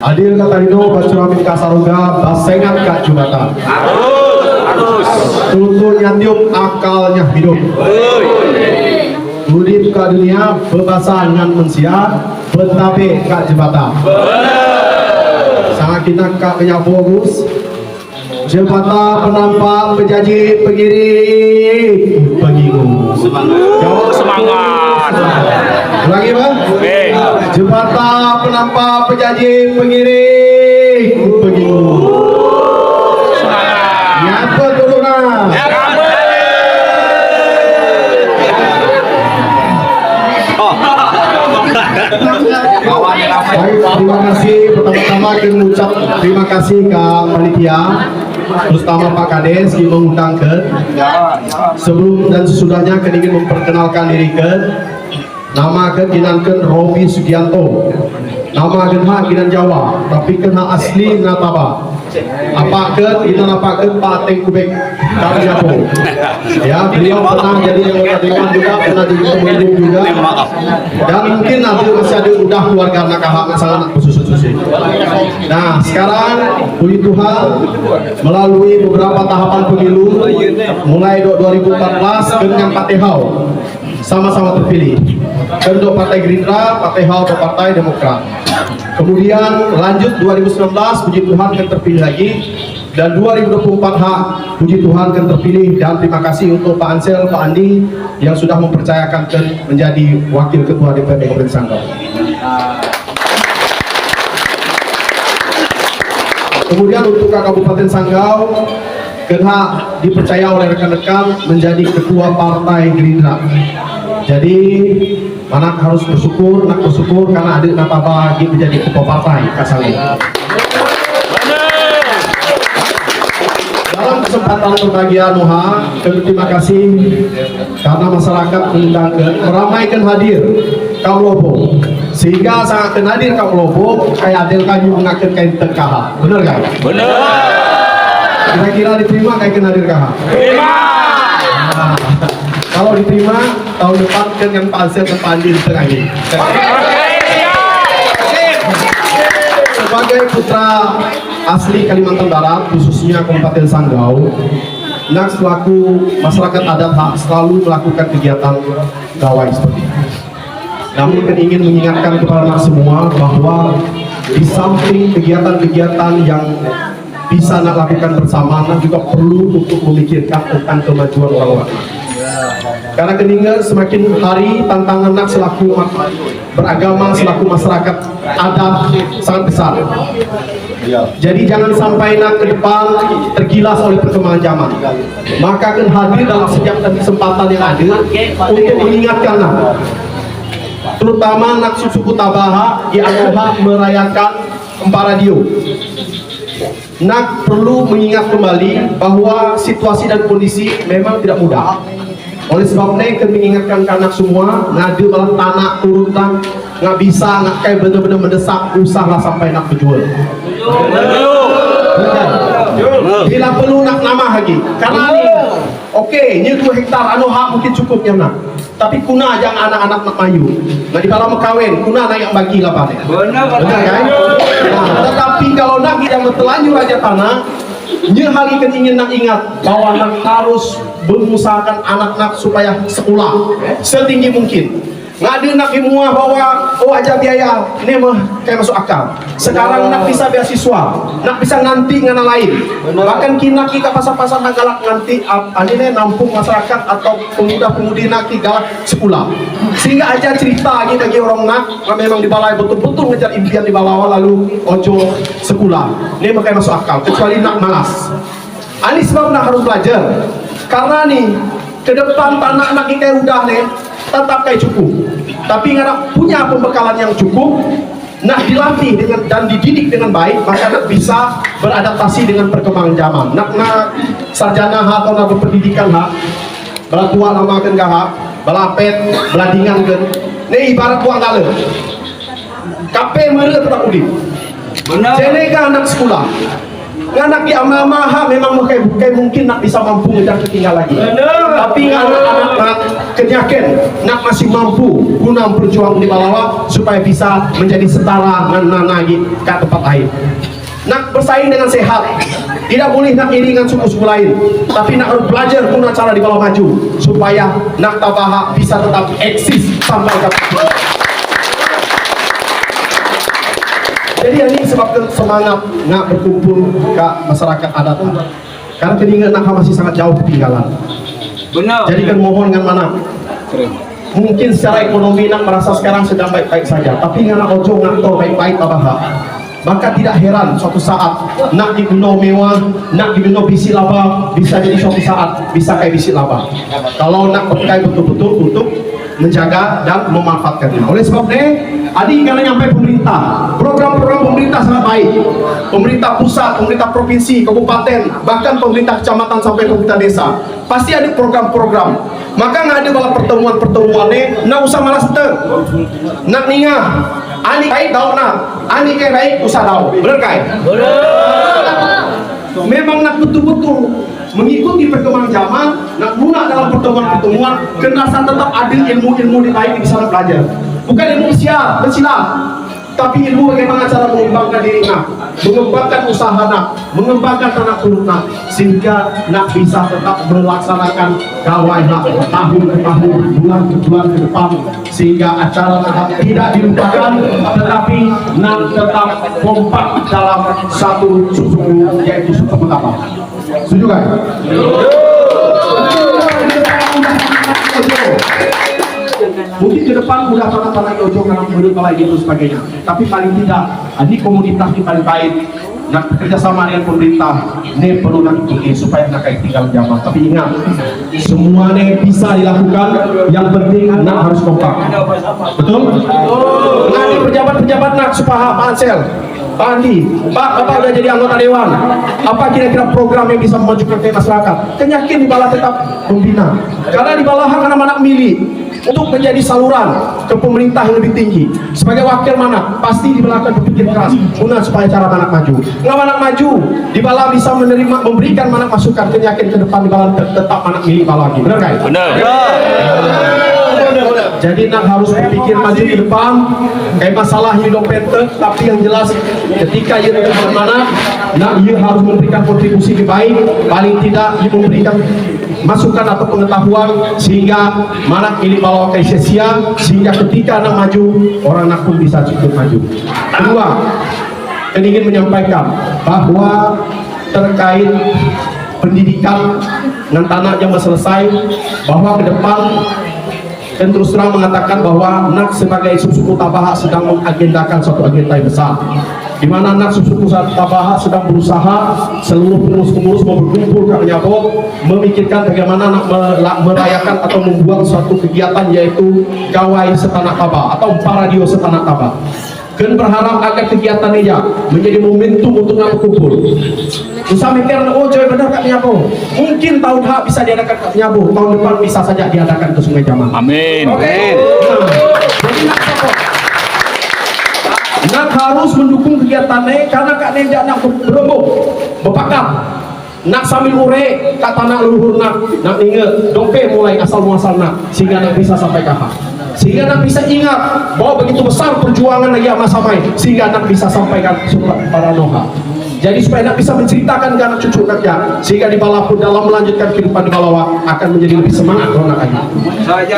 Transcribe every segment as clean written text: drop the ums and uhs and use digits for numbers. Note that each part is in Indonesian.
Hadir katarino bacuramin kasaruga basengan kak jumatan. Harus. Tuntun nyandium akalnya hidup. Urip ke dunia bebasan ngan mensia bentape kak jembatan. Sangat kita kak penyabogus jembatan penampak penjanji pengiri pengingu. Semangat. Lagi bang? Jembatan penampak penjanji pengiring pengingu. Nyapa dulu nah. Baik, terima kasih. Pertama-tama kita mengucap terima kasih ke panitia, terutama Pak Kades yang mengundang ke. Sebelum dan sesudahnya kita ingin memperkenalkan diri ke. Nama ke kinanken Robi Sugianto. Nama genha kinan Jawa, tapi kenha asli Nataba. Apa ke kinan apa ke Pak Tengkubek Kariapo. Ya, beliau pernah jadi anggota dewan juga, pernah jadi pemimpin juga. Dan mungkin nanti masih ada udah keluarga nakahak sangat khusus-khusus. Nah, sekarang puji Tuhan melalui beberapa tahapan pemilu mulai 2014 dengan Pak Tehau sama-sama terpilih. Untuk Partai Gerindra, Partai Hau atau Partai Demokrat. Kemudian lanjut 2019, puji Tuhan kan terpilih lagi. Dan 2024 hak, puji Tuhan kan terpilih. Dan terima kasih untuk Pak Ansel, Pak Andi yang sudah mempercayakan kan menjadi Wakil Ketua DPRD Kabupaten Sanggau. Kemudian untuk Kabupaten Sanggau, kena dipercaya oleh rekan-rekan menjadi Ketua Partai Gerindra. Jadi anak harus bersyukur karena adik Nataba lagi menjadi ketua partai Kasali. Dalam kesempatan berbahagia Nuha, terima kasih karena masyarakat mengundangkan meramaikan hadir Kamlopo, sehingga sangat hadir Kamlopo kayak adil kami mengakhir kain terkah. Benar kan? Benar. Kira-kira diterima kayak hadir kah? Terima. Nah, kalau diterima tahun depan dengan Pak Ansel dan Pak Andi lagi. Sebagai putra asli Kalimantan Barat, khususnya Kabupaten Sanggau, Nak selaku masyarakat adat selalu melakukan kegiatan gawai seperti ini. Namun kan ingin mengingatkan kepada Nak semua bahwa di samping kegiatan-kegiatan yang bisa Nak lakukan bersama, Nak juga perlu untuk memikirkan tentang kemajuan orang-orang. Karena keningan semakin hari tantangan Nak selaku beragama, selaku masyarakat adat sangat besar. Jadi jangan sampai Nak ke depan tergilas oleh perkembangan zaman. Maka akan hadir dalam setiap kesempatan yang ada untuk mengingatkan Nak, terutama Nak suku Tabaha di Anoha merayakan Empat Radio. Nak perlu mengingat kembali bahwa situasi dan kondisi memang tidak mudah. Oleh sebab ini kami mengingatkan anak semua ngadu malah tanah turun tang nggak bisa nggak kayak benar-benar mendesak usaha sampai nak berjual. Bila perlu nak nama lagi karena ini oke, ini 2 hektar anu hak mungkin cukupnya nak. Tapi kuna jangan anak-anak nak mayu. Nah di kalau kawin kuna nak yang bagi lah pak. Benar kan? Nah, tetapi kalau nak tidak terlanjur aja tanah, hal ini ingin nak ingat bahwa nak harus mengusahakan anak-anak supaya sekolah setinggi mungkin. Nggak ada nak semua bahwa oh aja biaya ini mah kayak masuk akal. Sekarang nak bisa beasiswa, nak bisa nganti ngana lain. Bahkan kina kita pasar-pasar nak galak nganti ini nampung masyarakat atau pemuda-pemudi nak galak sekolah. Sehingga aja cerita lagi bagi orang nak memang di balai betul-betul ngejar impian di bawah lalu ojo sekolah. Ini mah kayak masuk akal. Kecuali nak malas. Ini sebab nak harus belajar. Karena nih ke depan tanah anak kita udah nih tetap kayak cukup, tapi nggak punya pembekalan yang cukup, nak dilatih dengan dan dididik dengan baik, maka nak bisa beradaptasi dengan perkembangan zaman. Nak sarjana atau nak berpendidikan belatua lama kan gak belapet beladingan kan, ini ibarat buang galer. Kape mereka tetap udip. Jadi kan anak sekolah, Nganak di amaha memang bukan mungkin nak bisa mampu ngejar ketinggalan lagi. Tapi anak-anak nak kenyakin nak masih mampu guna berjuang di bawah supaya bisa menjadi setara dengan lagi ke tempat lain. Nak bersaing dengan sehat, tidak boleh nak iri dengan suku-suku lain, tapi nak harus belajar guna cara di bawah maju supaya nak tabaha bisa tetap eksis sampai ke. Jadi ini sebab semangat nak berkumpul ke masyarakat adat, karena ketinggalan nak masih sangat jauh ketinggalan. Benar. Jadi kan mohon dengan mana? Mungkin secara ekonomi nak merasa sekarang sedang baik-baik saja, tapi nak ojo ngatur baik-baik tabaha. Maka tidak heran suatu saat nak dibina mewah, nak dibina bisi laba, bisa jadi suatu saat bisa kayak bisi laba. Kalau nak berkai betul-betul untuk menjaga dan memanfaatkannya. Oleh sebab ini, adik karena nyampe pemerintah, program-program pemerintah sangat baik. Pemerintah pusat, pemerintah provinsi, kabupaten, bahkan pemerintah kecamatan sampai pemerintah desa, pasti ada program-program. Maka nggak ada bala pertemuan-pertemuannya, nak usah malas nak ningah. Ani baik daun nak, ani kayak baik usah daun, bener kai? Memang nak betul-betul mengikuti perkembangan zaman, nak guna dalam pertemuan-pertemuan, kenasa tetap ada ilmu-ilmu di lain di sana belajar. Bukan ilmu siap, bersilah, tapi ilmu bagaimana cara mengembangkan diri nak, mengembangkan usaha nak, mengembangkan anak turun nak, sehingga nak bisa tetap melaksanakan gawai nak tahun ke tahun, bulan ke bulan ke depan, sehingga acara nak tidak dilupakan, tetapi nak tetap kompak dalam satu suku, yaitu suku Betapa. Setuju kan? Mungkin ke depan udah tanah-tanah Yojo karena menurut kalau gitu sebagainya, tapi paling tidak ini komunitas di paling baik nak kerjasama dengan pemerintah ini perlu nak ikuti supaya nak kayak tinggal zaman. Tapi ingat, semuanya bisa dilakukan, yang penting nak harus kompak. Betul? Nah, ini pejabat-pejabat nak supaya Pak Ansel, Pak Andi, Pak, Bapak udah jadi anggota dewan, apa kira-kira program yang bisa memajukan ke masyarakat? Kenyakin di bala tetap membina, karena di bala anak-anak milih untuk menjadi saluran ke pemerintah yang lebih tinggi. Sebagai wakil mana pasti di belakang berpikir keras guna supaya cara anak maju. Kalau anak maju di bala bisa menerima, memberikan mana masukan, kenyakin ke depan di bala tetap anak milih bala lagi. Benar kan? Benar. Jadi nak harus berpikir maju ke depan. Kayak masalah hidup pete, tapi yang jelas ketika ia ke mana, nak ia harus memberikan kontribusi yang baik, paling tidak ia memberikan masukan atau pengetahuan sehingga mana ini bawa ke sia-sia, sehingga ketika nak maju orang nak pun bisa cukup maju. Kedua, saya ingin menyampaikan bahwa terkait pendidikan dan tanah yang selesai, bahwa ke depan dan terus terang mengatakan bahwa nak sebagai suku Tabaha sedang mengagendakan suatu agenda yang besar, di mana nak suku Tabaha sedang berusaha seluruh pengurus-pengurus mau berkumpul ke Nyabo, memikirkan bagaimana nak merayakan atau membuat suatu kegiatan yaitu gawai setanah Taba atau paradio setanah Taba. Dan berharap agar kegiatan ini menjadi momentum untuk nak berkumpul. Usah mikir, oh joy benar Kak Nyabo, mungkin tahun hak bisa diadakan Kak Nyabo, tahun depan bisa saja diadakan ke Sungai Jamal. Amin. Oke. Jadi nak harus mendukung kegiatannya, karena Kak Nenja nak berembuk, berpakat, nak sambil ure kata nak luhur nak ingat dope mulai asal muasal nak, sehingga nak bisa sampai kahak, sehingga nak bisa ingat bahwa begitu besar perjuangan lagi sama samai, sehingga nak bisa sampaikan para noha. Jadi supaya nak bisa menceritakan ke anak cucu naknya, sehingga di bawah pun dalam melanjutkan kehidupan di bawah akan menjadi lebih semangat orang nak lagi.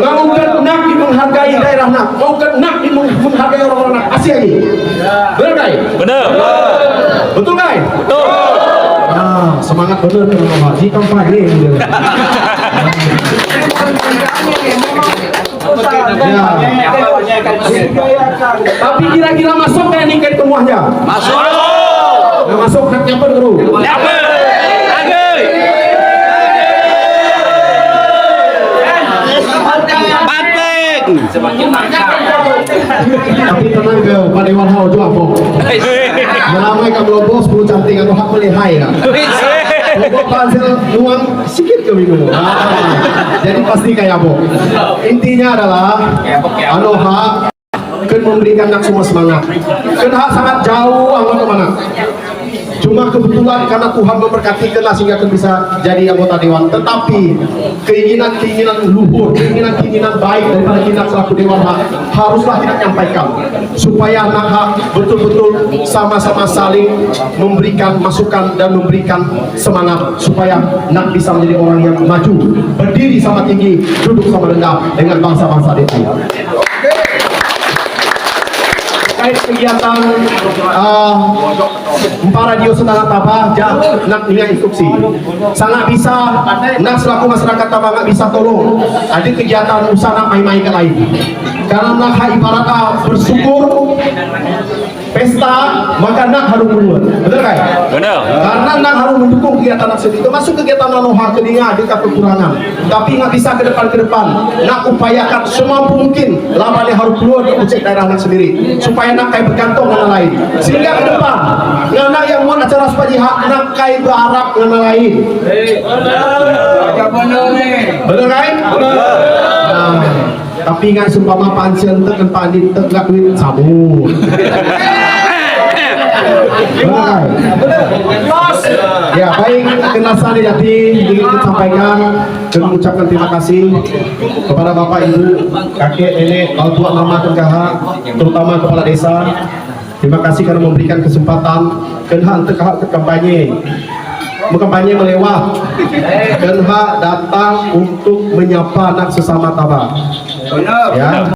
Maukan nak menghargai daerah nak, maukan nak menghargai orang-orang nak, asih lagi. Benar guys? Benar. Betul guys? Betul. Ah, semangat bener nih Mama. Jika pagi tapi kira-kira masuk kayak nih ke rumahnya? Masuk. Nggak masuk nak nyamper dulu. Nyamper. Batik. Semakin mantap. Tapi tenang ke Pak Dewan Hau juga apa? Melamai ke Blobo 10 cantik atau hak melihai kan? Blobo hasil nuang sedikit ke bingung. Jadi pasti kayak apa? Intinya adalah anu hak kan memberikan nak semua semangat. Kan hak sangat jauh anggota mana? Cuma kebetulan karena Tuhan memberkati kena sehingga kita bisa jadi anggota dewan. Tetapi keinginan-keinginan luhur, keinginan-keinginan baik daripada kita selaku dewan hak haruslah kita nyampaikan supaya anak hak betul-betul sama-sama saling memberikan masukan dan memberikan semangat supaya nak bisa menjadi orang yang maju, berdiri sama tinggi, duduk sama rendah dengan bangsa-bangsa di lain. Terkait kegiatan para radio sedang Tabah, nak punya instruksi sangat bisa nak selaku masyarakat Tabah nggak bisa tolong ada kegiatan usaha nak main-main ke lain karena nak ibarat bersyukur pesta maka nak harus menurut, betul kan? Benar. Karena nak harus mendukung kegiatan nak sendiri termasuk kegiatan Nanoha keninga ada kekurangan tapi nggak bisa ke depan nak upayakan semampu mungkin lawannya harus keluar dari objek daerah nak sendiri supaya nak kayak bergantung dengan lain sehingga ke depan nak yang mau acara seperti hak nak kayak berharap dengan lain betul kan? Tapi nggak sumpama pancen tekan pandit tegak duit sabun ya baik kenasan Jati ingin kita sampaikan dan mengucapkan terima kasih kepada Bapak Ibu kakek nenek kalau tua mama tengah terutama kepala desa. Terima kasih karena memberikan kesempatan kenha untuk hak kampanye melewat kenha datang untuk menyapa anak sesama Tabah ya.